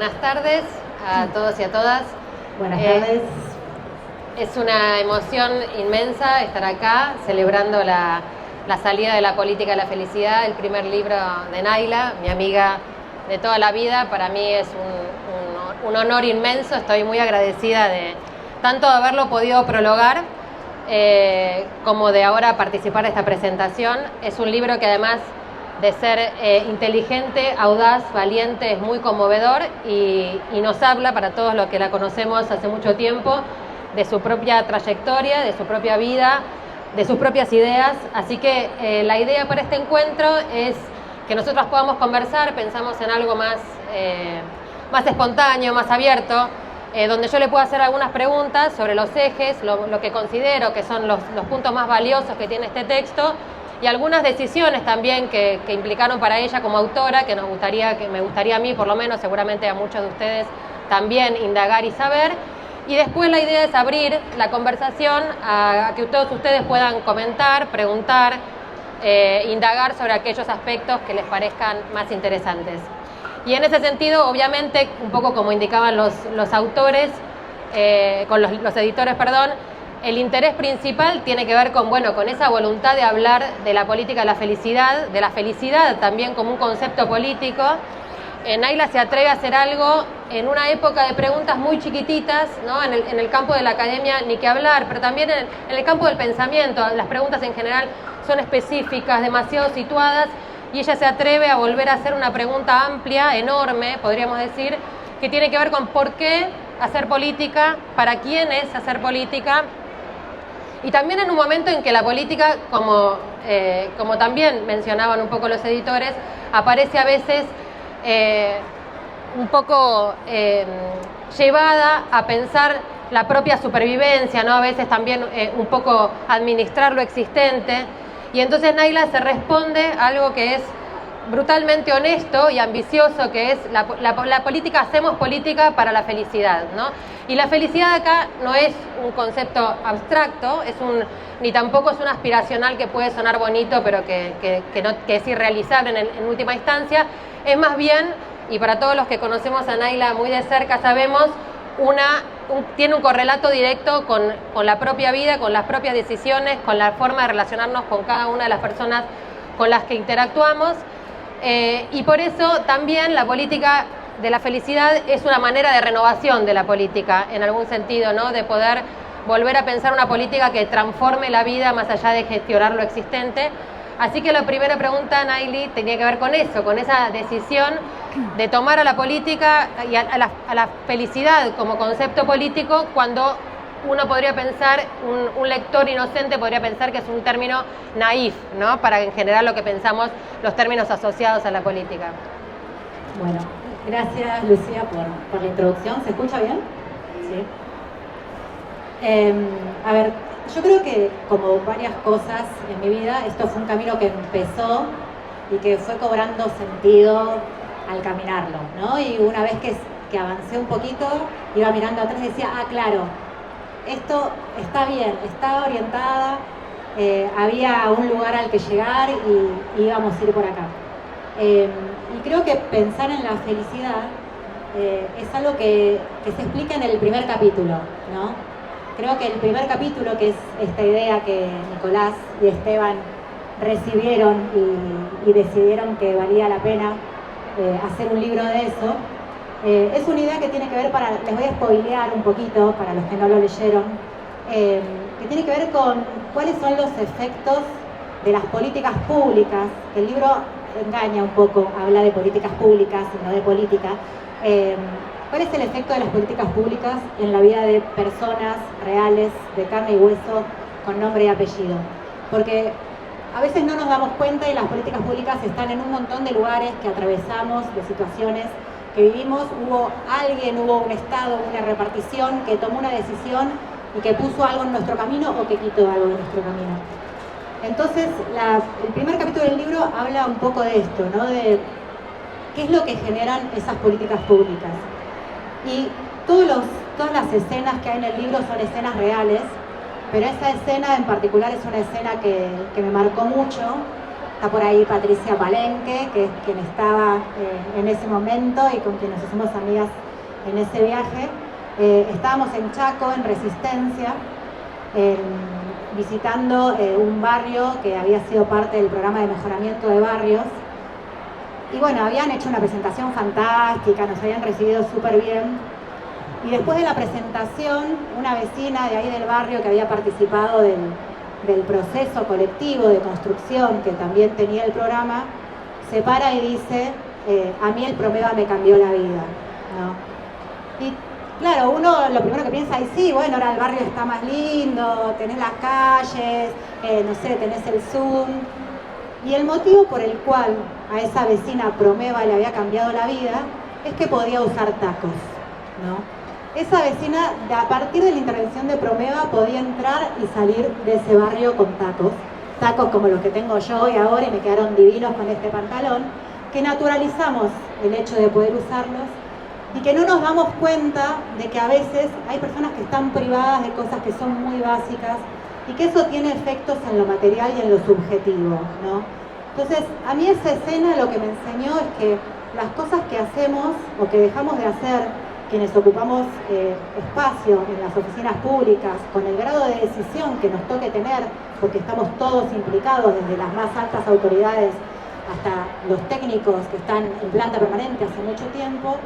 Buenas tardes a todos y a todas. Buenas tardes. Es una emoción inmensa estar acá celebrando la salida de La política de la felicidad, el primer libro de Nayla, mi amiga de toda la vida. Para mí es un honor inmenso, estoy muy agradecida de tanto de haberlo podido prologar como de ahora participar de esta presentación. Es un libro que además de ser inteligente, audaz, valiente, es muy conmovedor y nos habla, para todos los que la conocemos hace mucho tiempo, de su propia trayectoria, de su propia vida, de sus propias ideas. Así que la idea para este encuentro es que nosotros podamos conversar, pensamos en algo más espontáneo, más abierto, donde yo le puedo hacer algunas preguntas sobre los ejes, lo que considero que son los puntos más valiosos que tiene este texto, y algunas decisiones también que implicaron para ella como autora, que me gustaría a mí, por lo menos, seguramente a muchos de ustedes también, indagar y saber. Y después la idea es abrir la conversación a que todos ustedes puedan comentar, preguntar, indagar sobre aquellos aspectos que les parezcan más interesantes. Y en ese sentido, obviamente, un poco como indicaban los autores, con los editores, perdón, el interés principal tiene que ver con esa voluntad de hablar de la política de la felicidad también como un concepto político. Nayla se atreve a hacer algo en una época de preguntas muy chiquititas, ¿no? En el campo de la academia ni que hablar, pero también en el campo del pensamiento. Las preguntas en general son específicas, demasiado situadas, y ella se atreve a volver a hacer una pregunta amplia, enorme, podríamos decir, que tiene que ver con por qué hacer política, para quién es hacer política. Y también en un momento en que la política, como también mencionaban un poco los editores, aparece a veces un poco llevada a pensar la propia supervivencia, ¿no? A veces también un poco administrar lo existente. Y entonces Nayla se responde a algo que es brutalmente honesto y ambicioso, que es la política, hacemos política para la felicidad, ¿no? Y la felicidad acá no es un concepto abstracto, ni tampoco es un aspiracional que puede sonar bonito, pero que es irrealizable en última instancia. Es más bien, y para todos los que conocemos a Nayla muy de cerca sabemos, tiene un correlato directo con la propia vida, con las propias decisiones, con la forma de relacionarnos con cada una de las personas con las que interactuamos. Y por eso también la política de la felicidad es una manera de renovación de la política, en algún sentido, ¿no? De poder volver a pensar una política que transforme la vida más allá de gestionar lo existente. Así que la primera pregunta, Nayli, tenía que ver con eso, con esa decisión de tomar a la política y a la felicidad como concepto político, cuando uno podría pensar, un lector inocente podría pensar que es un término naif, ¿no? Para en general lo que pensamos, los términos asociados a la política. Bueno, gracias Lucía por la introducción. ¿Se escucha bien? Sí. A ver, yo creo que como varias cosas en mi vida, esto fue un camino que empezó y que fue cobrando sentido al caminarlo, ¿no? Y una vez que avancé un poquito, iba mirando atrás y decía, claro, esto está bien, está orientada, había un lugar al que llegar y íbamos a ir por acá. Y creo que pensar en la felicidad es algo que se explica en el primer capítulo, ¿no? Creo que el primer capítulo, que es esta idea que Nicolás y Esteban recibieron y decidieron que valía la pena hacer un libro de eso, es una idea que tiene que ver, les voy a spoilear un poquito para los que no lo leyeron, que tiene que ver con cuáles son los efectos de las políticas públicas. El libro engaña un poco, habla de políticas públicas y no de política. ¿Cuál es el efecto de las políticas públicas en la vida de personas reales, de carne y hueso, con nombre y apellido? Porque a veces no nos damos cuenta y las políticas públicas están en un montón de lugares que atravesamos, de situaciones que vivimos. Hubo un Estado, una repartición que tomó una decisión y que puso algo en nuestro camino o que quitó algo de nuestro camino. Entonces, el primer capítulo del libro habla un poco de esto, ¿no? De qué es lo que generan esas políticas públicas. Y todas las escenas que hay en el libro son escenas reales, pero esa escena en particular es una escena que me marcó mucho, Está por ahí Patricia Palenque, que es quien estaba en ese momento y con quien nos hicimos amigas en ese viaje. Estábamos en Chaco, en Resistencia, visitando un barrio que había sido parte del programa de mejoramiento de barrios. Y bueno, habían hecho una presentación fantástica, nos habían recibido súper bien. Y después de la presentación, una vecina de ahí del barrio que había participado del proceso colectivo de construcción que también tenía el programa, se para y dice, a mí el Promeva me cambió la vida, ¿no? Y claro, uno lo primero que piensa es, sí, bueno, ahora el barrio está más lindo, tenés las calles, no sé, tenés el Zoom. Y el motivo por el cual a esa vecina Promeva le había cambiado la vida es que podía usar tacos, ¿no? Esa vecina, a partir de la intervención de Promeva, podía entrar y salir de ese barrio con tacos. Tacos como los que tengo yo hoy ahora y me quedaron divinos con este pantalón, que naturalizamos el hecho de poder usarlos y que no nos damos cuenta de que a veces hay personas que están privadas de cosas que son muy básicas y que eso tiene efectos en lo material y en lo subjetivo, ¿no? Entonces, a mí esa escena lo que me enseñó es que las cosas que hacemos o que dejamos de hacer quienes ocupamos espacio en las oficinas públicas, con el grado de decisión que nos toque tener, porque estamos todos implicados, desde las más altas autoridades hasta los técnicos que están en planta permanente hace mucho tiempo,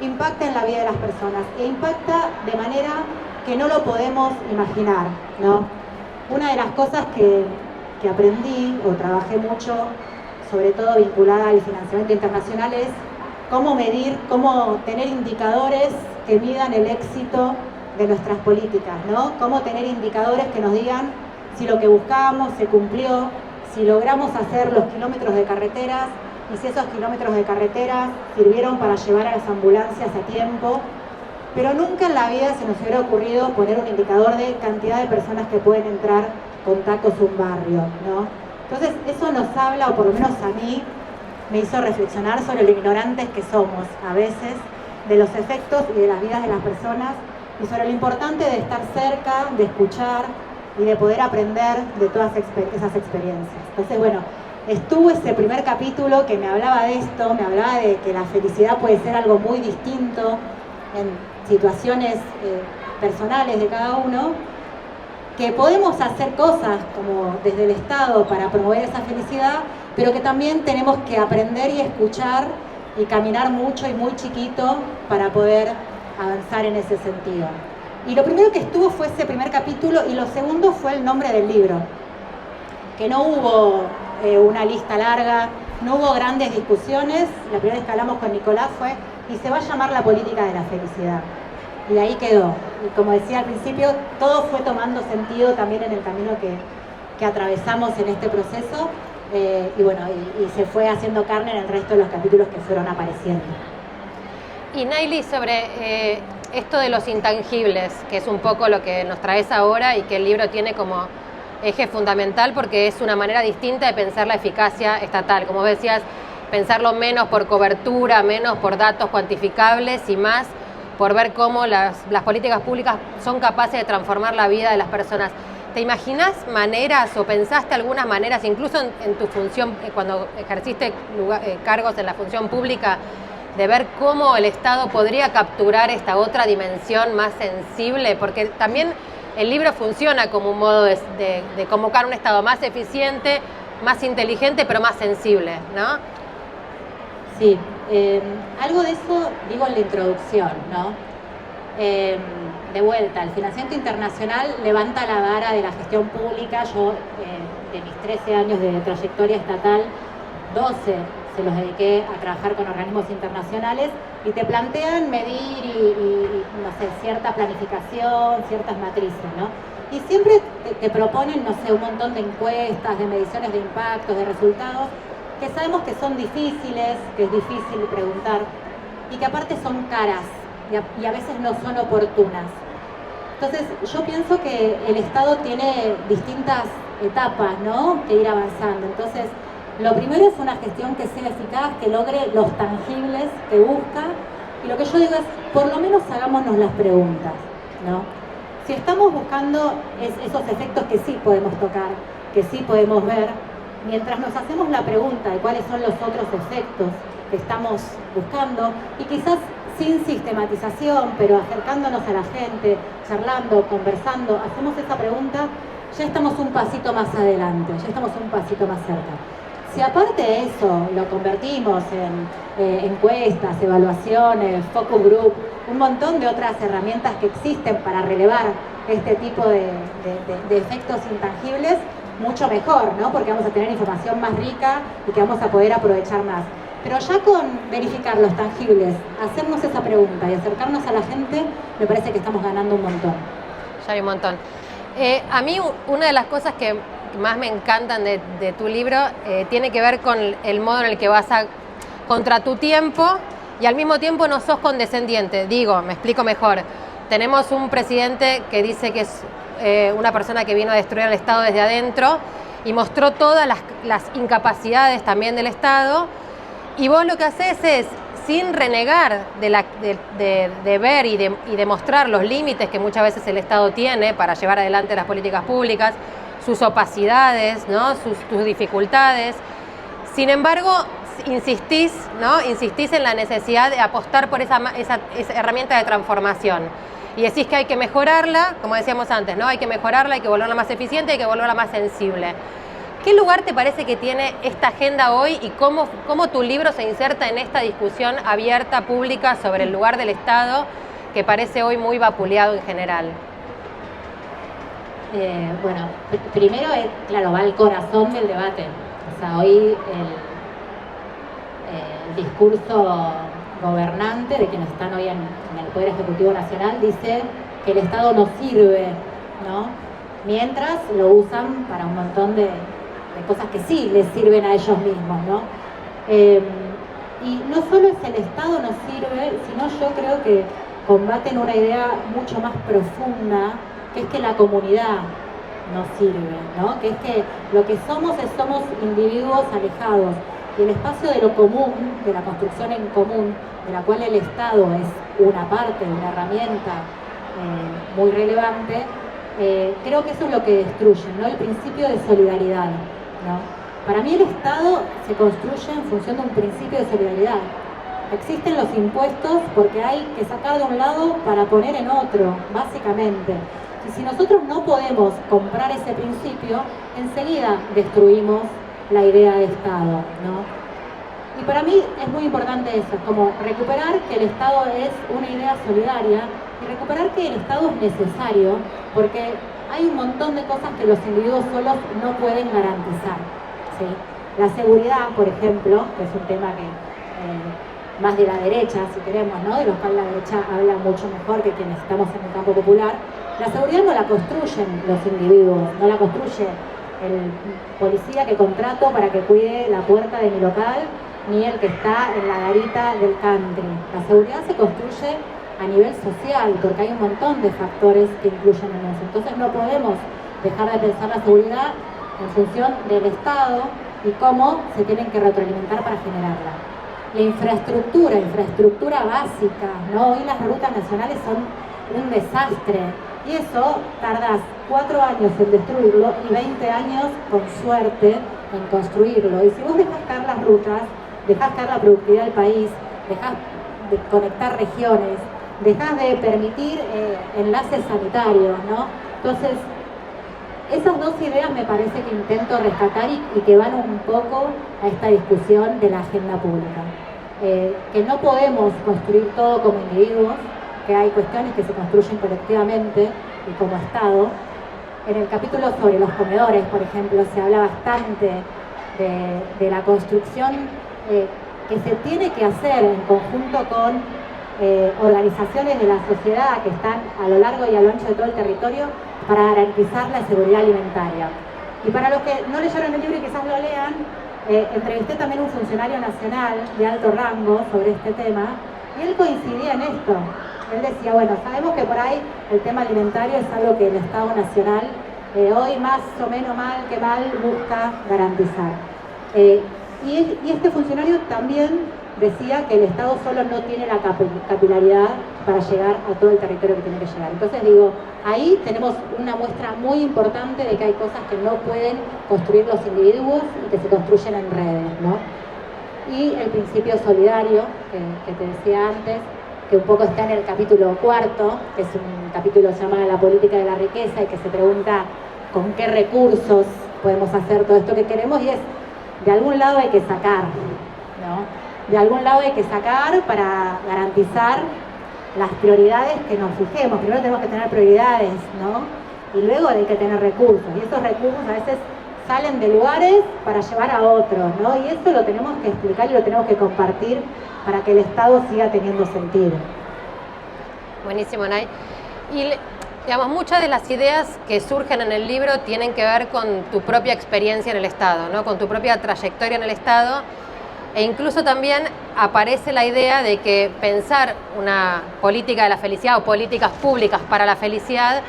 impacta en la vida de las personas e impacta de manera que no lo podemos imaginar, ¿no? Una de las cosas que aprendí o trabajé mucho, sobre todo vinculada al financiamiento internacional, es cómo medir, cómo tener indicadores que midan el éxito de nuestras políticas, ¿no? Cómo tener indicadores que nos digan si lo que buscábamos se cumplió, si logramos hacer los kilómetros de carreteras y si esos kilómetros de carreteras sirvieron para llevar a las ambulancias a tiempo. Pero nunca en la vida se nos hubiera ocurrido poner un indicador de cantidad de personas que pueden entrar con tacos a un barrio, ¿no? Entonces eso nos habla, o por lo menos a mí, me hizo reflexionar sobre lo ignorantes que somos a veces de los efectos y de las vidas de las personas y sobre lo importante de estar cerca, de escuchar y de poder aprender de todas esas experiencias. Entonces, bueno, estuvo ese primer capítulo que me hablaba de esto, me hablaba de que la felicidad puede ser algo muy distinto en situaciones personales de cada uno, que podemos hacer cosas como desde el Estado para promover esa felicidad, pero que también tenemos que aprender y escuchar y caminar mucho y muy chiquito para poder avanzar en ese sentido. Y lo primero que estuvo fue ese primer capítulo y lo segundo fue el nombre del libro, que no hubo una lista larga, no hubo grandes discusiones. La primera vez que hablamos con Nicolás fue, y se va a llamar La política de la felicidad. Y ahí quedó. Y como decía al principio, todo fue tomando sentido también en el camino que atravesamos en este proceso. Y bueno, y se fue haciendo carne en el resto de los capítulos que fueron apareciendo. Y Nayli, sobre esto de los intangibles, que es un poco lo que nos traes ahora y que el libro tiene como eje fundamental porque es una manera distinta de pensar la eficacia estatal. Como decías, pensarlo menos por cobertura, menos por datos cuantificables y más por ver cómo las políticas públicas son capaces de transformar la vida de las personas. ¿Te imaginas maneras o pensaste algunas maneras, incluso en tu función, cuando ejerciste cargos en la función pública, de ver cómo el Estado podría capturar esta otra dimensión más sensible? Porque también el libro funciona como un modo de convocar un Estado más eficiente, más inteligente, pero más sensible, ¿no? Sí, algo de eso digo en la introducción, ¿no? De vuelta, el financiamiento internacional levanta la vara de la gestión pública. Yo, de mis 13 años de trayectoria estatal, 12 se los dediqué a trabajar con organismos internacionales y te plantean medir y no sé, cierta planificación, ciertas matrices, ¿no? Y siempre te proponen, no sé, un montón de encuestas, de mediciones de impactos, de resultados, que sabemos que son difíciles, que es difícil preguntar y que aparte son caras y a veces no son oportunas. Entonces yo pienso que el Estado tiene distintas etapas, ¿no?, que ir avanzando. Entonces lo primero es una gestión que sea eficaz, que logre los tangibles que busca, y lo que yo digo es, por lo menos hagámonos las preguntas, ¿no? Si estamos buscando esos efectos que sí podemos tocar, que sí podemos ver, mientras nos hacemos la pregunta de cuáles son los otros efectos que estamos buscando, y quizás sin sistematización, pero acercándonos a la gente, charlando, conversando, hacemos esa pregunta, ya estamos un pasito más adelante, ya estamos un pasito más cerca. Si aparte de eso lo convertimos en encuestas, evaluaciones, focus group, un montón de otras herramientas que existen para relevar este tipo de efectos intangibles, mucho mejor, ¿no? Porque vamos a tener información más rica y que vamos a poder aprovechar más. Pero ya con verificar los tangibles, hacernos esa pregunta y acercarnos a la gente, me parece que estamos ganando un montón. Ya hay un montón. A mí una de las cosas que más me encantan de tu libro tiene que ver con el modo en el que vas contra tu tiempo y al mismo tiempo no sos condescendiente. Digo, me explico mejor. Tenemos un presidente que dice que es una persona que vino a destruir al Estado desde adentro y mostró todas las incapacidades también del Estado, y vos lo que haces es, sin renegar de ver y de mostrar los límites que muchas veces el Estado tiene para llevar adelante las políticas públicas, sus opacidades, ¿no? tus dificultades. Sin embargo, insistís en la necesidad de apostar por esa herramienta de transformación. Y decís que hay que mejorarla, como decíamos antes, ¿no? Hay que mejorarla, hay que volverla más eficiente, hay que volverla más sensible. ¿Qué lugar te parece que tiene esta agenda hoy y cómo tu libro se inserta en esta discusión abierta, pública, sobre el lugar del Estado, que parece hoy muy vapuleado en general? Bueno, primero, claro, va al corazón del debate. O sea, hoy el discurso gobernante de quienes están hoy en el Poder Ejecutivo Nacional dice que el Estado no sirve, ¿no? Mientras lo usan para un montón de cosas que sí les sirven a ellos mismos, ¿no? Y no solo es el Estado no sirve, sino yo creo que combaten una idea mucho más profunda, que es que la comunidad no sirve, ¿no? Que es que lo que somos individuos alejados, y el espacio de lo común, de la construcción en común, de la cual el Estado es una parte, una herramienta muy relevante, creo que eso es lo que destruyen, ¿no? El principio de solidaridad, ¿no? Para mí el Estado se construye en función de un principio de solidaridad. Existen los impuestos porque hay que sacar de un lado para poner en otro, básicamente. Y si nosotros no podemos comprar ese principio, enseguida destruimos la idea de Estado, ¿no? Y para mí es muy importante eso, como recuperar que el Estado es una idea solidaria y recuperar que el Estado es necesario, porque hay un montón de cosas que los individuos solos no pueden garantizar, ¿sí? La seguridad, por ejemplo, que es un tema que más de la derecha, si queremos, ¿no? De los cuales la derecha habla mucho mejor que quienes estamos en el campo popular. La seguridad no la construyen los individuos, no la construye el policía que contrato para que cuide la puerta de mi local, ni el que está en la garita del country. La seguridad se construye a nivel social, porque hay un montón de factores que influyen en eso. Entonces no podemos dejar de pensar la seguridad en función del Estado y cómo se tienen que retroalimentar para generarla. La infraestructura básica, ¿no? Hoy las rutas nacionales son un desastre, y eso tardas 4 años en destruirlo y 20 años, con suerte, en construirlo. Y si vos dejás caer las rutas, dejás caer la productividad del país, dejás de conectar regiones, dejás de permitir enlaces sanitarios, ¿no? Entonces, esas dos ideas me parece que intento rescatar y que van un poco a esta discusión de la agenda pública. Que no podemos construir todo como individuos, que hay cuestiones que se construyen colectivamente y como Estado. En el capítulo sobre los comedores, por ejemplo, se habla bastante de la construcción que se tiene que hacer en conjunto con organizaciones de la sociedad que están a lo largo y a lo ancho de todo el territorio para garantizar la seguridad alimentaria. Y para los que no leyeron el libro y quizás lo lean, entrevisté también a un funcionario nacional de alto rango sobre este tema, y él coincidía en esto. Él decía, bueno, sabemos que por ahí el tema alimentario es algo que el Estado Nacional hoy más o menos mal que mal busca garantizar. Y este funcionario también decía que el Estado solo no tiene la capilaridad para llegar a todo el territorio que tiene que llegar. Entonces digo, ahí tenemos una muestra muy importante de que hay cosas que no pueden construir los individuos y que se construyen en redes, ¿no? Y el principio solidario, que te decía antes, que un poco está en el capítulo 4, que es un capítulo que se llama La política de la riqueza y que se pregunta con qué recursos podemos hacer todo esto que queremos, y es, de algún lado hay que sacar, ¿no? De algún lado hay que sacar para garantizar las prioridades que nos fijemos. Primero tenemos que tener prioridades, ¿no? Y luego hay que tener recursos, y esos recursos a veces salen de lugares para llevar a otros, ¿no? Y eso lo tenemos que explicar y lo tenemos que compartir para que el Estado siga teniendo sentido. Buenísimo, Nay. Y digamos, muchas de las ideas que surgen en el libro tienen que ver con tu propia experiencia en el Estado, ¿no? Con tu propia trayectoria en el Estado, e incluso también aparece la idea de que pensar una política de la felicidad o políticas públicas para la felicidad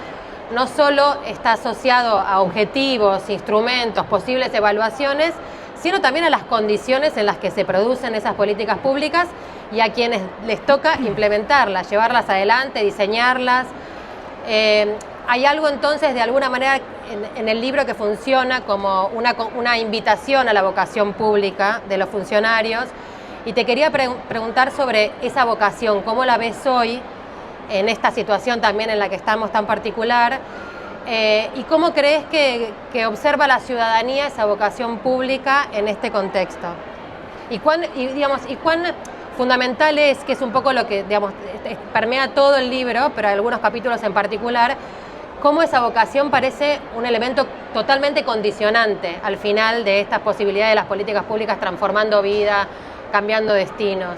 no solo está asociado a objetivos, instrumentos, posibles evaluaciones, sino también a las condiciones en las que se producen esas políticas públicas y a quienes les toca implementarlas, llevarlas adelante, diseñarlas. Hay algo entonces de alguna manera en el libro que funciona como una invitación a la vocación pública de los funcionarios, y te quería preguntar sobre esa vocación, ¿cómo la ves hoy en esta situación también en la que estamos tan particular? ¿Y cómo crees que observa la ciudadanía esa vocación pública en este contexto? ¿Y cuán fundamental es, que es un poco lo que, digamos, permea todo el libro, pero algunos capítulos en particular, cómo esa vocación parece un elemento totalmente condicionante al final de estas posibilidades de las políticas públicas transformando vida, cambiando destinos?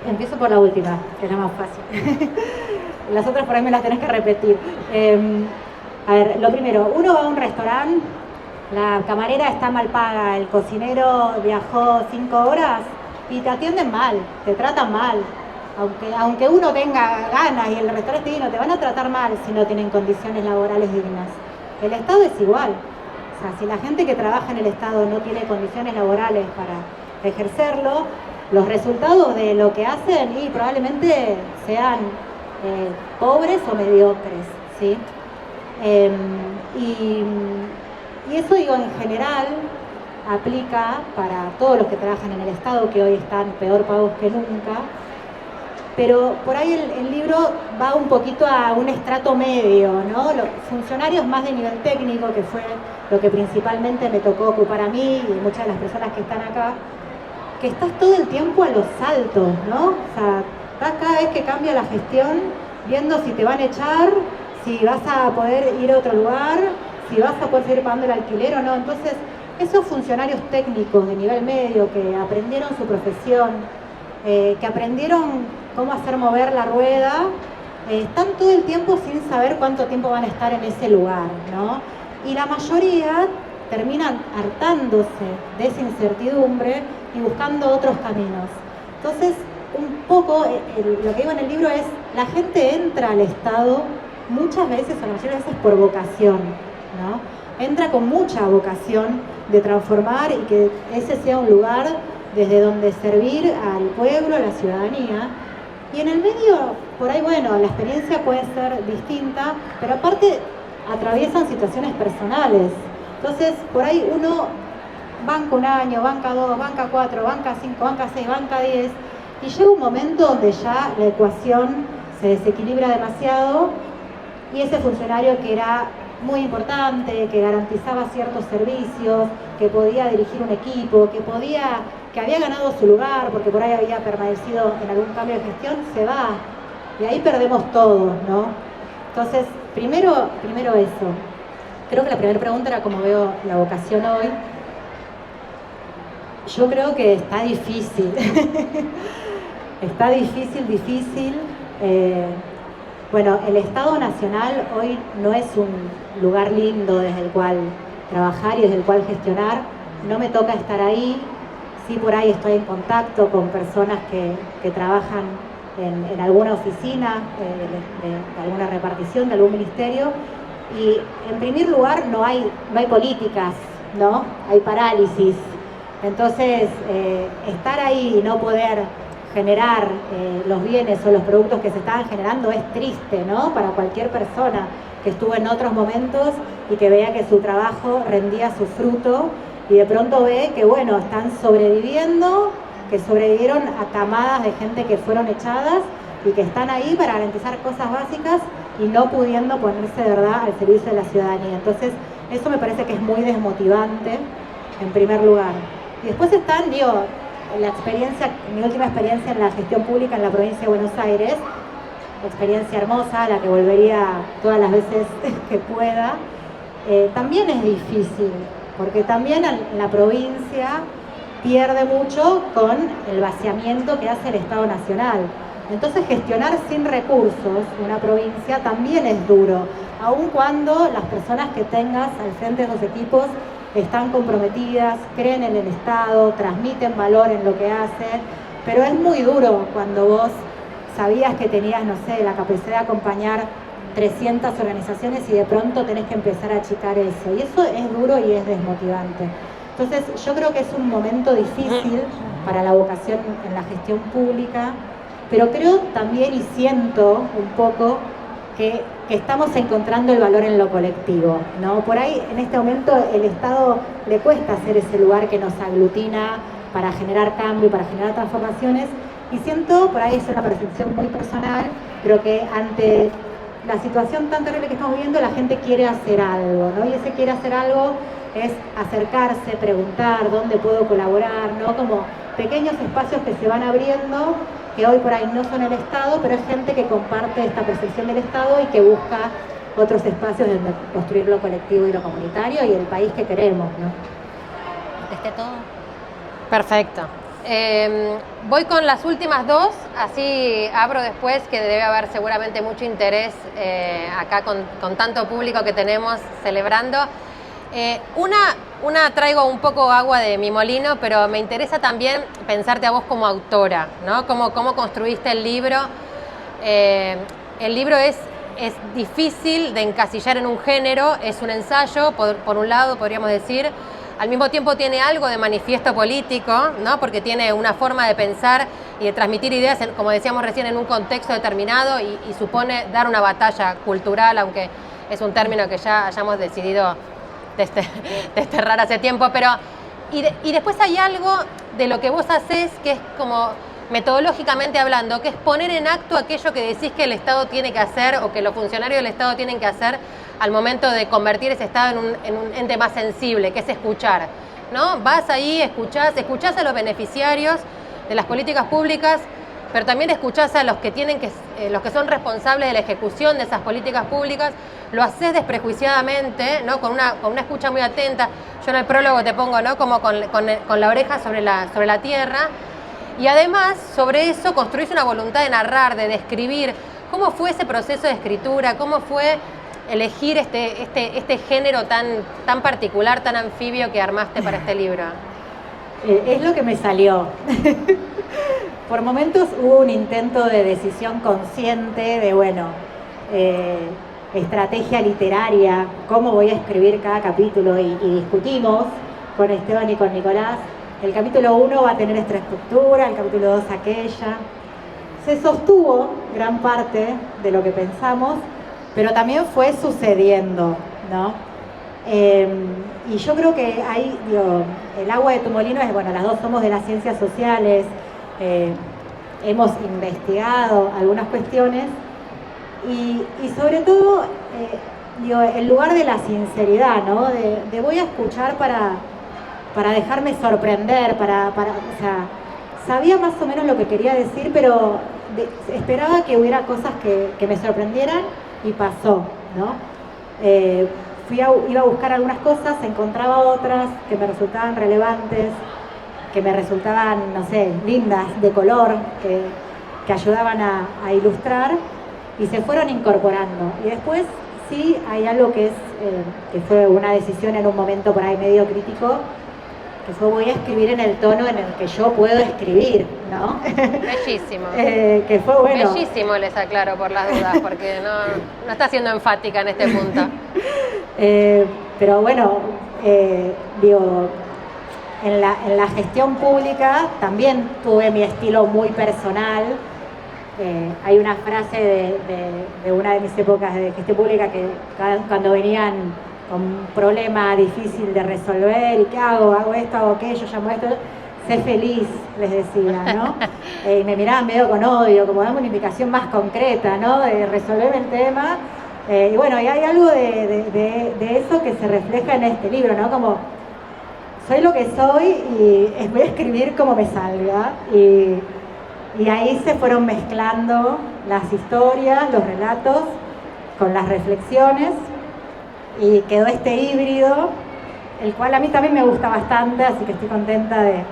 Empiezo por la última, que es la más fácil. Las otras por ahí me las tenés que repetir. A ver, lo primero, uno va a un restaurante, la camarera está mal paga, el cocinero viajó 5 horas y te atienden mal, te tratan mal. Aunque uno tenga ganas y el restaurante esté digno, te van a tratar mal si no tienen condiciones laborales dignas. El Estado es igual. O sea, si la gente que trabaja en el Estado no tiene condiciones laborales para ejercerlo, los resultados de lo que hacen y probablemente sean pobres o mediocres, ¿sí? Y eso, digo, en general aplica para todos los que trabajan en el Estado, que hoy están peor pagos que nunca. Pero por ahí el libro va un poquito a un estrato medio, ¿no? Los funcionarios más de nivel técnico, que fue lo que principalmente me tocó ocupar a mí y muchas de las personas que están acá, que estás todo el tiempo a los saltos, ¿no? O sea, estás cada vez que cambia la gestión viendo si te van a echar, si vas a poder ir a otro lugar, si vas a poder seguir pagando el alquiler o no. Entonces, esos funcionarios técnicos de nivel medio que aprendieron su profesión, que aprendieron cómo hacer mover la rueda, están todo el tiempo sin saber cuánto tiempo van a estar en ese lugar, ¿no? Y la mayoría terminan hartándose de esa incertidumbre y buscando otros caminos. Entonces, un poco, lo que digo en el libro es, la gente entra al Estado muchas veces, o la mayoría de veces, por vocación, ¿no? Entra con mucha vocación de transformar y que ese sea un lugar desde donde servir al pueblo, a la ciudadanía. Y en el medio, por ahí, bueno, la experiencia puede ser distinta, pero aparte atraviesan situaciones personales. Entonces, por ahí uno banca un año, banca 2, banca 4, banca 5, banca 6, banca 10, y llega un momento donde ya la ecuación se desequilibra demasiado y ese funcionario que era muy importante, que garantizaba ciertos servicios, que podía dirigir un equipo, que había ganado su lugar porque por ahí había permanecido en algún cambio de gestión, se va. Y ahí perdemos todos, ¿no? Entonces, primero eso. Creo que la primera pregunta era cómo veo la vocación hoy. Yo creo que está difícil. Está difícil. Bueno, el Estado Nacional hoy no es un lugar lindo desde el cual trabajar y desde el cual gestionar. No me toca estar ahí. Sí, por ahí estoy en contacto con personas que trabajan en alguna oficina, de alguna repartición, de algún ministerio. Y en primer lugar no hay políticas, ¿no? Hay parálisis. Entonces, estar ahí y no poder generar los bienes o los productos que se estaban generando es triste, ¿no? Para cualquier persona que estuvo en otros momentos y que vea que su trabajo rendía su fruto y de pronto ve que, bueno, están sobreviviendo, que sobrevivieron a camadas de gente que fueron echadas y que están ahí para garantizar cosas básicas y no pudiendo ponerse de verdad al servicio de la ciudadanía. Entonces, eso me parece que es muy desmotivante, en primer lugar. Y después están, digo, la experiencia, mi última experiencia en la gestión pública en la provincia de Buenos Aires, experiencia hermosa, a la que volvería todas las veces que pueda, también es difícil, porque también la provincia pierde mucho con el vaciamiento que hace el Estado Nacional. Entonces gestionar sin recursos una provincia también es duro, aun cuando las personas que tengas al frente de los equipos están comprometidas, creen en el Estado, transmiten valor en lo que hacen, pero es muy duro cuando vos sabías que tenías, no sé, la capacidad de acompañar 300 organizaciones y de pronto tenés que empezar a achicar eso. Y eso es duro y es desmotivante. Entonces, yo creo que es un momento difícil para la vocación en la gestión pública, pero creo también y siento un poco que estamos encontrando el valor en lo colectivo, ¿no? Por ahí, en este momento, el Estado le cuesta hacer ese lugar que nos aglutina para generar cambio, para generar transformaciones, y siento, por ahí es una percepción muy personal, pero que ante la situación tan terrible que estamos viviendo, la gente quiere hacer algo, ¿no? Y ese quiere hacer algo es acercarse, preguntar dónde puedo colaborar, ¿no? Como pequeños espacios que se van abriendo, que hoy por ahí no son el Estado, pero es gente que comparte esta percepción del Estado y que busca otros espacios donde construir lo colectivo y lo comunitario y el país que queremos, ¿no? ¿Esté todo? Perfecto. Voy con las últimas dos, así abro después, que debe haber seguramente mucho interés acá con tanto público que tenemos celebrando. Una traigo un poco agua de mi molino, pero me interesa también pensarte a vos como autora, ¿no? Cómo construiste el libro. El libro es difícil de encasillar en un género, es un ensayo, por un lado, podríamos decir. Al mismo tiempo tiene algo de manifiesto político, ¿no? Porque tiene una forma de pensar y de transmitir ideas, como decíamos recién, en un contexto determinado y supone dar una batalla cultural, aunque es un término que ya hayamos decidido desterrar hace tiempo. Pero y después hay algo de lo que vos hacés que es como metodológicamente hablando, que es poner en acto aquello que decís que el Estado tiene que hacer o que los funcionarios del Estado tienen que hacer al momento de convertir ese Estado en un ente más sensible, que es escuchar, ¿no? Vas ahí, escuchás a los beneficiarios de las políticas públicas, pero también escuchás a los que son responsables de la ejecución de esas políticas públicas, lo haces desprejuiciadamente, ¿no? Con una escucha muy atenta. Yo en el prólogo te pongo, ¿no? Como con la oreja sobre la tierra. Y además, sobre eso, construís una voluntad de narrar, de describir. ¿Cómo fue ese proceso de escritura? ¿Cómo fue elegir este género tan particular, tan anfibio que armaste para este libro? Es lo que me salió. Por momentos hubo un intento de decisión consciente de, estrategia literaria, cómo voy a escribir cada capítulo, y discutimos con Esteban y con Nicolás. El capítulo 1 va a tener esta estructura, el capítulo 2 aquella. Se sostuvo gran parte de lo que pensamos, pero también fue sucediendo, ¿no? Y yo creo que ahí, el agua de tu molino es, las dos somos de las ciencias sociales, hemos investigado algunas cuestiones y sobre todo, el lugar de la sinceridad, ¿no? De voy a escuchar para dejarme sorprender, o sea, sabía más o menos lo que quería decir, pero esperaba que hubiera cosas que me sorprendieran y pasó, ¿no? Iba a buscar algunas cosas, encontraba otras que me resultaban relevantes, que me resultaban, no sé, lindas, de color, que ayudaban a ilustrar y se fueron incorporando. Y después sí hay algo que fue una decisión en un momento por ahí medio crítico, que fue voy a escribir en el tono en el que yo puedo escribir, ¿no? Bellísimo. Que fue bueno. Bellísimo, les aclaro por las dudas, porque no está siendo enfática en este punto. Pero en la gestión pública también tuve mi estilo muy personal. Hay una frase de una de mis épocas de gestión pública que cuando venían con un problema difícil de resolver, ¿y qué hago? Hago esto, hago aquello, llamo esto. Sé feliz, les decía, ¿no? Y me miraban medio con odio, como dame una indicación más concreta, ¿no? De resolver el tema. Y bueno, y hay algo de eso que se refleja en este libro, ¿no? Como soy lo que soy y voy a escribir como me salga. Y ahí se fueron mezclando las historias, los relatos, con las reflexiones. Y quedó este híbrido, el cual a mí también me gusta bastante, así que estoy contenta de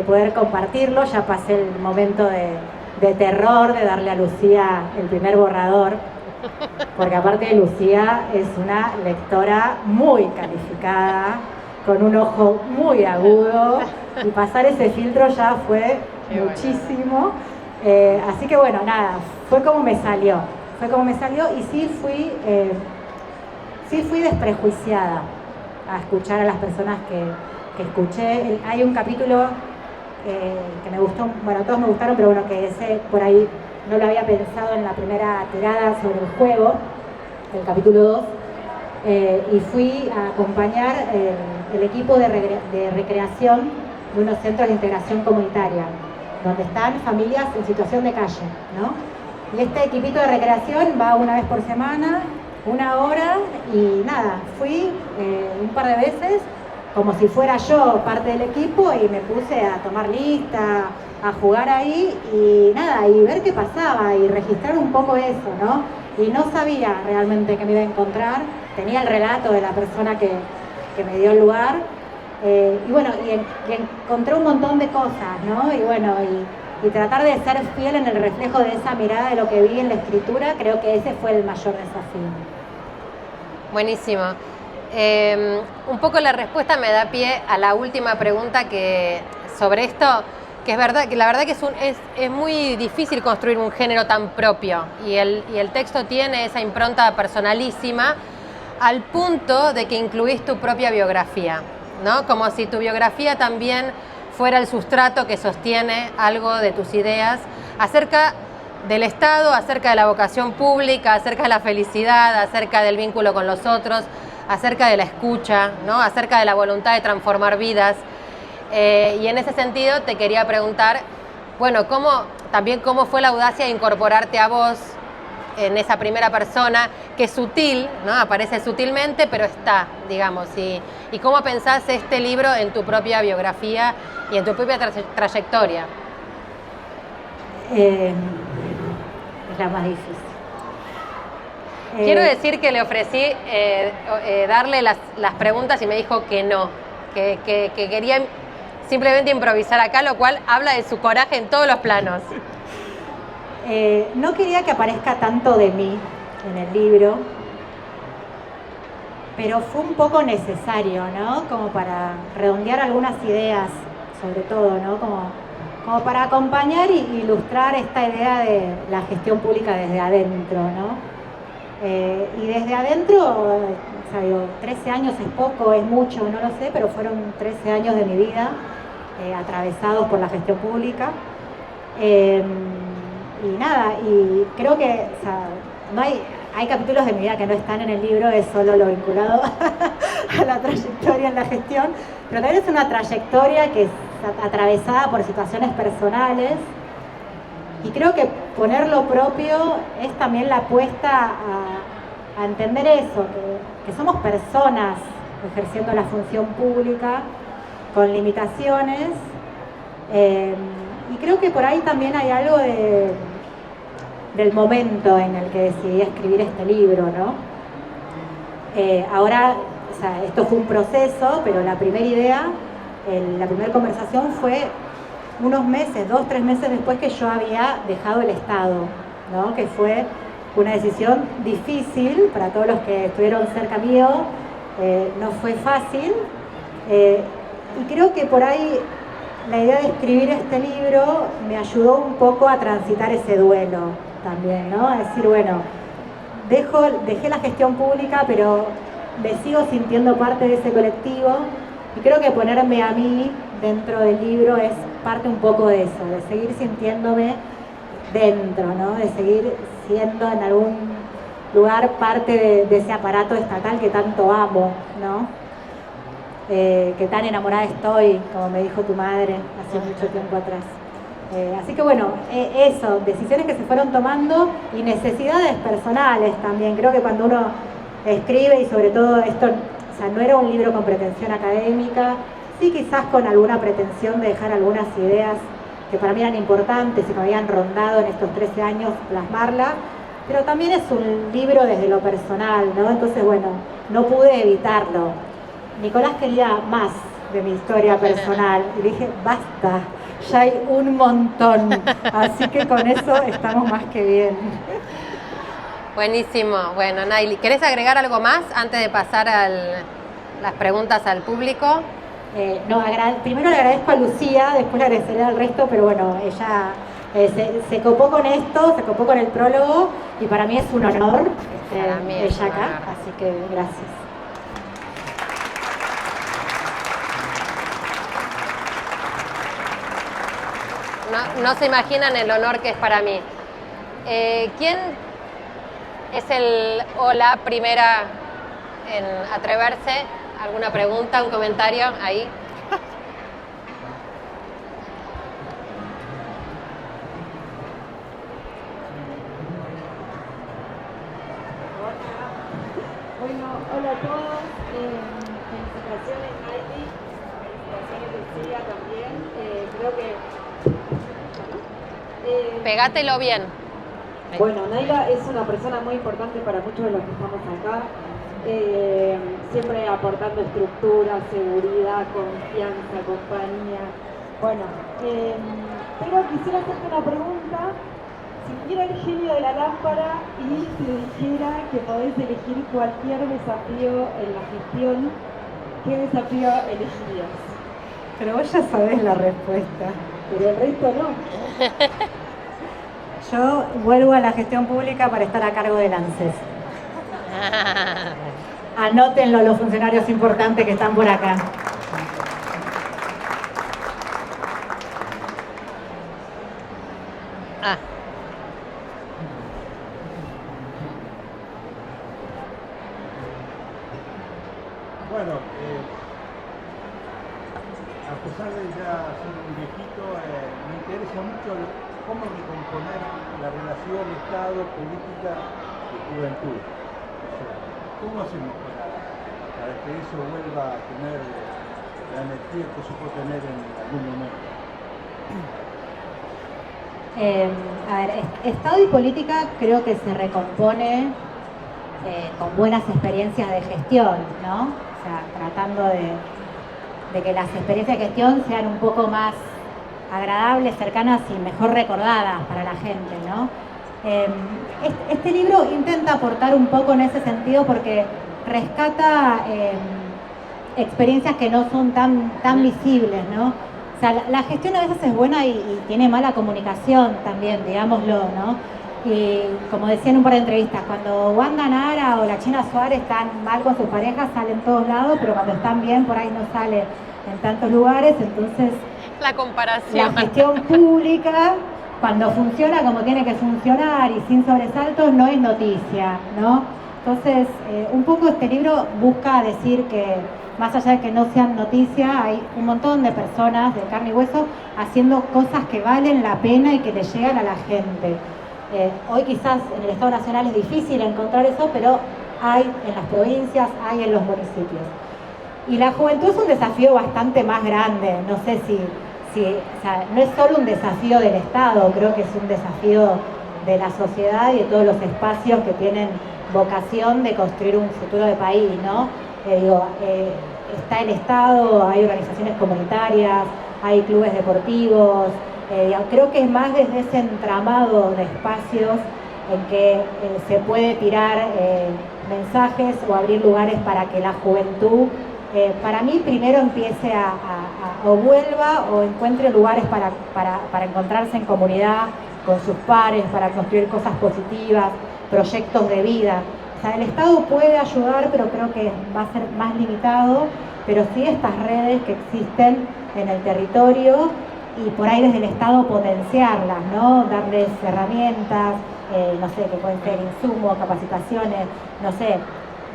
poder compartirlo. Ya pasé el momento de terror, de darle a Lucía el primer borrador, porque aparte de Lucía es una lectora muy calificada, con un ojo muy agudo, y pasar ese filtro ya fue muchísimo. Así que bueno, nada, fue como me salió y sí fui desprejuiciada a escuchar a las personas que escuché. Hay un capítulo que me gustó, bueno, todos me gustaron, pero bueno, que ese por ahí no lo había pensado en la primera tirada sobre el juego, el capítulo 2, y fui a acompañar el equipo de recreación de unos centros de integración comunitaria, donde están familias en situación de calle, ¿no? Y este equipito de recreación va una vez por semana, 1 hora, y nada, fui un par de veces como si fuera yo parte del equipo y me puse a tomar lista, a jugar ahí y nada, y ver qué pasaba y registrar un poco eso, ¿no? Y no sabía realmente qué me iba a encontrar, tenía el relato de la persona que me dio el lugar, y bueno, y encontré un montón de cosas, ¿no? Y bueno, y tratar de ser fiel en el reflejo de esa mirada de lo que vi en la escritura, creo que ese fue el mayor desafío. Buenísimo. Un poco la respuesta me da pie a la última pregunta sobre esto, que es verdad, que la verdad que es muy difícil construir un género tan propio, y el texto tiene esa impronta personalísima al punto de que incluís tu propia biografía, ¿no? Como si tu biografía también fuera el sustrato que sostiene algo de tus ideas acerca del Estado, acerca de la vocación pública, acerca de la felicidad, acerca del vínculo con los otros, acerca de la escucha, ¿no? Acerca de la voluntad de transformar vidas. Y en ese sentido te quería preguntar, bueno, ¿cómo fue la audacia de incorporarte a vos en esa primera persona, que es sutil, ¿no? Aparece sutilmente, pero está, digamos, y cómo pensás este libro en tu propia biografía y en tu propia trayectoria? Es la más difícil. Quiero decir que le ofrecí darle las preguntas y me dijo que no, que quería simplemente improvisar acá, lo cual habla de su coraje en todos los planos. No quería que aparezca tanto de mí en el libro, pero fue un poco necesario, ¿no? Como para redondear algunas ideas, sobre todo, ¿no? Como para acompañar e ilustrar esta idea de la gestión pública desde adentro, ¿no? Y desde adentro, o sea, digo, 13 años es poco, es mucho, no lo sé, pero fueron 13 años de mi vida atravesados por la gestión pública. Y nada, y creo que, o sea, no hay capítulos de mi vida que no están en el libro, es solo lo vinculado a la trayectoria en la gestión, pero también es una trayectoria que es atravesada por situaciones personales, y creo que poner lo propio es también la apuesta a entender eso, que somos personas ejerciendo la función pública con limitaciones, y creo que por ahí también hay algo del momento en el que decidí escribir este libro, ¿no? Ahora, o sea, esto fue un proceso, pero la primera idea, la primera conversación fue unos meses, 2-3 meses después que yo había dejado el Estado, ¿no? Que fue una decisión difícil para todos los que estuvieron cerca mío, no fue fácil, y creo que por ahí la idea de escribir este libro me ayudó un poco a transitar ese duelo también, ¿no? A decir, bueno, dejé la gestión pública, pero me sigo sintiendo parte de ese colectivo, Y creo que ponerme a mí dentro del libro es parte un poco de eso, de seguir sintiéndome dentro, ¿no? De seguir siendo en algún lugar parte de ese aparato estatal que tanto amo, ¿no? Que tan enamorada estoy, como me dijo tu madre hace mucho tiempo atrás. Así que bueno, eso, decisiones que se fueron tomando y necesidades personales también. Creo que cuando uno escribe, y sobre todo esto, o sea, no era un libro con pretensión académica, sí quizás con alguna pretensión de dejar algunas ideas que para mí eran importantes y me habían rondado en estos 13 años plasmarla, pero también es un libro desde lo personal, ¿no? Entonces, bueno, no pude evitarlo. Nicolás quería más de mi historia personal y dije, basta, ya hay un montón, así que con eso estamos más que bien. Buenísimo. Bueno, Nayli, ¿querés agregar algo más antes de pasar a las preguntas al público? No, primero le agradezco a Lucía, después le agradeceré al resto, pero bueno, ella se copó con esto, se copó con el prólogo y para mí es un honor ella acá, así que gracias. No se imaginan el honor que es para mí. ¿Quién es el o la primera en atreverse? ¿Alguna pregunta, un comentario ahí? Bueno, hola a todos. Felicitaciones, Nayli. Felicitaciones, Lucía, también. Creo que... Pegátelo bien. Bueno, Nayla es una persona muy importante para muchos de los que estamos acá. Siempre aportando estructura, seguridad, confianza, compañía. Bueno, pero quisiera hacerte una pregunta. Si hubiera el genio de la lámpara y te dijera que podés elegir cualquier desafío en la gestión, ¿qué desafío elegirías? Pero vos ya sabés la respuesta. Pero el resto no. Yo vuelvo a la gestión pública para estar a cargo del ANSES. Anótenlo los funcionarios importantes que están por acá. Bueno, a pesar de ya ser un viejito, me interesa mucho cómo recomponer la relación Estado, política y juventud. O sea, ¿cómo hacemos para que eso vuelva a tener la energía que supo tener en algún momento? A ver, Estado y política creo que se recompone con buenas experiencias de gestión, ¿no? O sea, tratando de que las experiencias de gestión sean un poco más agradables, cercanas y mejor recordadas para la gente, ¿no? Este libro intenta aportar un poco en ese sentido porque rescata experiencias que no son tan visibles, ¿no? O sea, la gestión a veces es buena y tiene mala comunicación también, digámoslo, ¿no? Y como decía en un par de entrevistas, cuando Wanda Nara o la China Suárez están mal con sus parejas, salen en todos lados, pero cuando están bien, por ahí no sale en tantos lugares. Entonces, la comparación. La gestión pública, cuando funciona como tiene que funcionar y sin sobresaltos, no es noticia, ¿no? Entonces, un poco este libro busca decir que, más allá de que no sean noticia, hay un montón de personas de carne y hueso haciendo cosas que valen la pena y que le llegan a la gente. Hoy quizás en el Estado Nacional es difícil encontrar eso, pero hay en las provincias, hay en los municipios. Y la juventud es un desafío bastante más grande, no sé si o sea, no es solo un desafío del Estado, creo que es un desafío de la sociedad y de todos los espacios que tienen vocación de construir un futuro de país, ¿no? Está el Estado, hay organizaciones comunitarias, hay clubes deportivos, creo que es más desde ese entramado de espacios en que se puede tirar mensajes o abrir lugares para que la juventud, para mí, primero empiece o vuelva o encuentre lugares para encontrarse en comunidad con sus pares, para construir cosas positivas, proyectos de vida. O sea, el Estado puede ayudar, pero creo que va a ser más limitado pero sí estas redes que existen en el territorio y por ahí desde el Estado potenciarlas, ¿no? Darles herramientas, no sé, que pueden ser insumos, capacitaciones, no sé,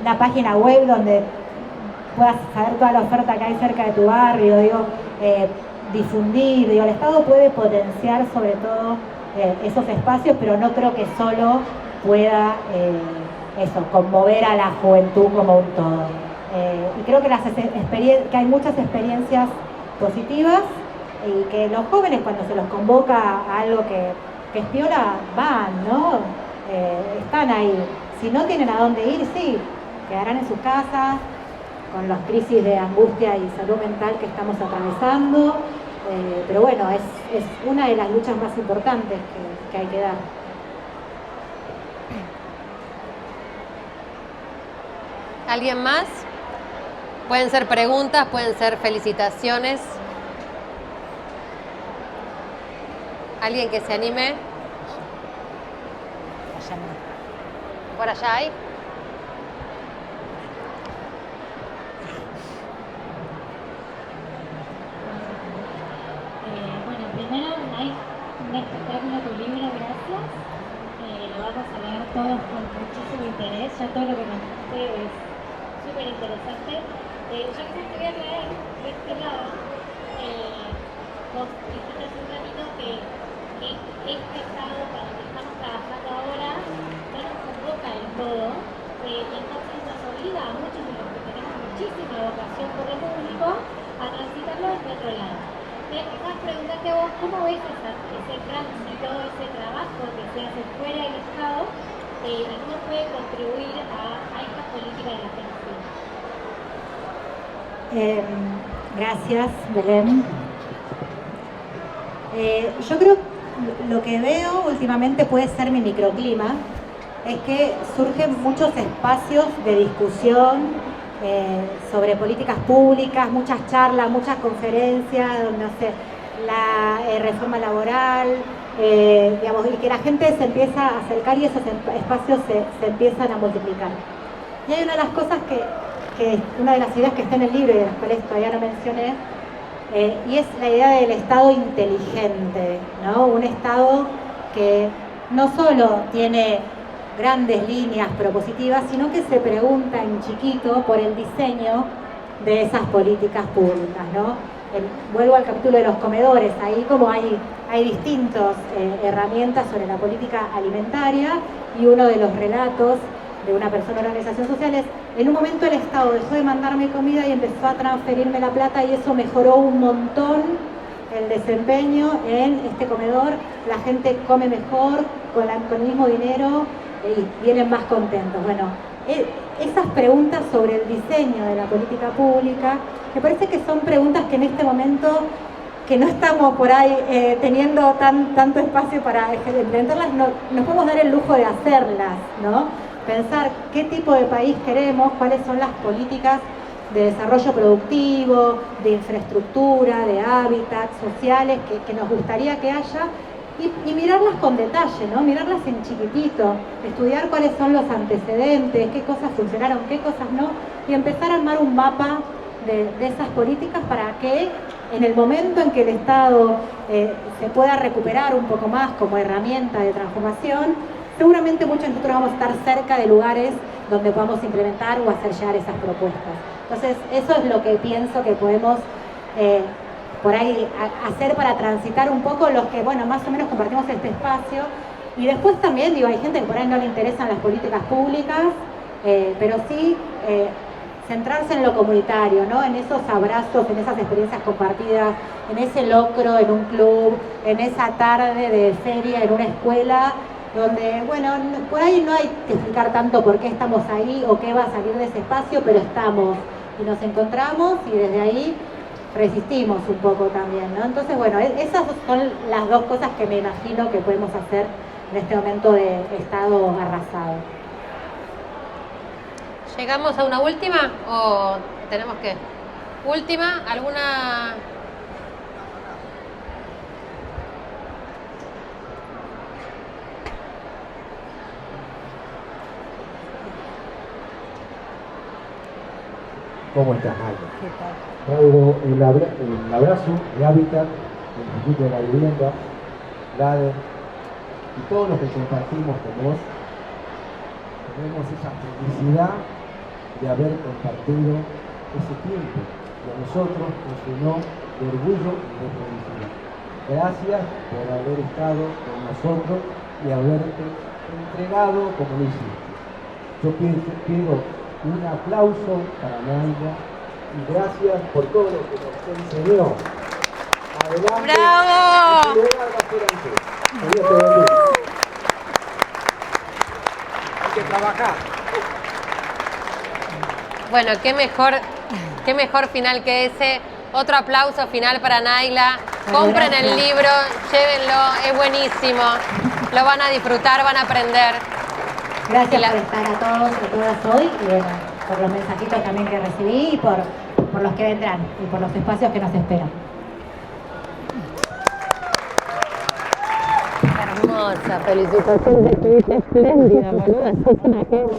una página web donde puedas saber toda la oferta que hay cerca de tu barrio, digo, difundir, digo, el Estado puede potenciar sobre todo esos espacios, pero no creo que solo pueda conmover a la juventud como un todo. Y creo que, que hay muchas experiencias positivas y que los jóvenes cuando se los convoca a algo que es piola, van, ¿no? Están ahí. Si no tienen a dónde ir, sí, quedarán en sus casas con las crisis de angustia y salud mental que estamos atravesando, pero bueno, es una de las luchas más importantes que hay que dar. ¿Alguien más? Pueden ser preguntas, pueden ser felicitaciones. ¿Alguien que se anime? ¿Por allá hay? Bueno, primero hay un espectáculo tu libro, gracias. Lo vamos a leer todos con muchísimo interés. Ya todo lo que contaste es súper interesante. Yo quizás te voy a traer de este lado. Vos dijiste hace un ratito que este estado para el que estamos trabajando ahora no nos convoca del todo. Y entonces nos obliga a muchos de los que tenemos muchísima vocación por lo público a transitarlo desde otro lado. Quizás preguntarte a vos cómo ves ese tránsito, ese trabajo que se hace fuera del Estado y cómo puede contribuir a esta política de la generación. Gracias, Belén. Yo creo que lo que veo últimamente puede ser mi microclima, es que surgen muchos espacios de discusión sobre políticas públicas, muchas charlas, muchas conferencias, no sé, la reforma laboral, digamos, y que la gente se empieza a acercar y esos espacios se empiezan a multiplicar. Y hay una de las cosas una de las ideas que está en el libro y de las cuales todavía no mencioné, y es la idea del Estado inteligente, ¿no? Un Estado que no solo tiene grandes líneas propositivas, sino que se pregunta en chiquito por el diseño de esas políticas públicas, ¿no? Vuelvo al capítulo de los comedores, ahí como hay distintas herramientas sobre la política alimentaria, y uno de los relatos de una persona de la organización social es: en un momento el Estado dejó de mandarme comida y empezó a transferirme la plata, y eso mejoró un montón el desempeño en este comedor, la gente come mejor con el mismo dinero y vienen más contentos. Bueno, esas preguntas sobre el diseño de la política pública, me parece que son preguntas que en este momento, que no estamos por ahí teniendo tanto espacio para implementarlas, nos podemos dar el lujo de hacerlas, ¿no? Pensar qué tipo de país queremos, cuáles son las políticas de desarrollo productivo, de infraestructura, de hábitats sociales que nos gustaría que haya, y mirarlas con detalle, ¿no? Mirarlas en chiquitito, estudiar cuáles son los antecedentes, qué cosas funcionaron, qué cosas no, y empezar a armar un mapa de esas políticas para que en el momento en que el Estado se pueda recuperar un poco más como herramienta de transformación, seguramente muchos de nosotros vamos a estar cerca de lugares donde podamos implementar o hacer llegar esas propuestas. Entonces, eso es lo que pienso que podemos por ahí hacer para transitar un poco los que, bueno, más o menos compartimos este espacio. Y después también, digo, hay gente que por ahí no le interesan las políticas públicas, pero sí centrarse en lo comunitario, ¿no? En esos abrazos, en esas experiencias compartidas, en ese locro, en un club, en esa tarde de feria, en una escuela, donde, bueno, por ahí no hay que explicar tanto por qué estamos ahí o qué va a salir de ese espacio, pero estamos y nos encontramos y desde ahí resistimos un poco también, ¿no? Entonces, bueno, esas son las dos cosas que me imagino que podemos hacer en este momento de Estado arrasado. ¿Llegamos a una última o tenemos que? ¿Última? ¿Alguna? ¿Cómo estás, Naila? Traigo el abrazo de Hábitat, del Instituto de la Vivienda, LADER, y todos los que compartimos con vos, tenemos esa felicidad de haber compartido ese tiempo que a nosotros nos llenó de orgullo y de felicidad. Gracias por haber estado con nosotros y haberte entregado como lo hiciste. Yo pido un aplauso para Naila y gracias por todo lo que nos enseñó. Adelante. ¡Bravo! Dios te bendiga. Hay que trabajar. Bueno, qué mejor final que ese. Otro aplauso final para Naila. Compren el libro, llévenlo, es buenísimo. Lo van a disfrutar, van a aprender. Gracias por estar a todos y a todas hoy y bueno, por los mensajitos también que recibí y por los que vendrán y por los espacios que nos esperan. Hermosa, felicitaciones, estuviste espléndida, boluda. Sos una genio.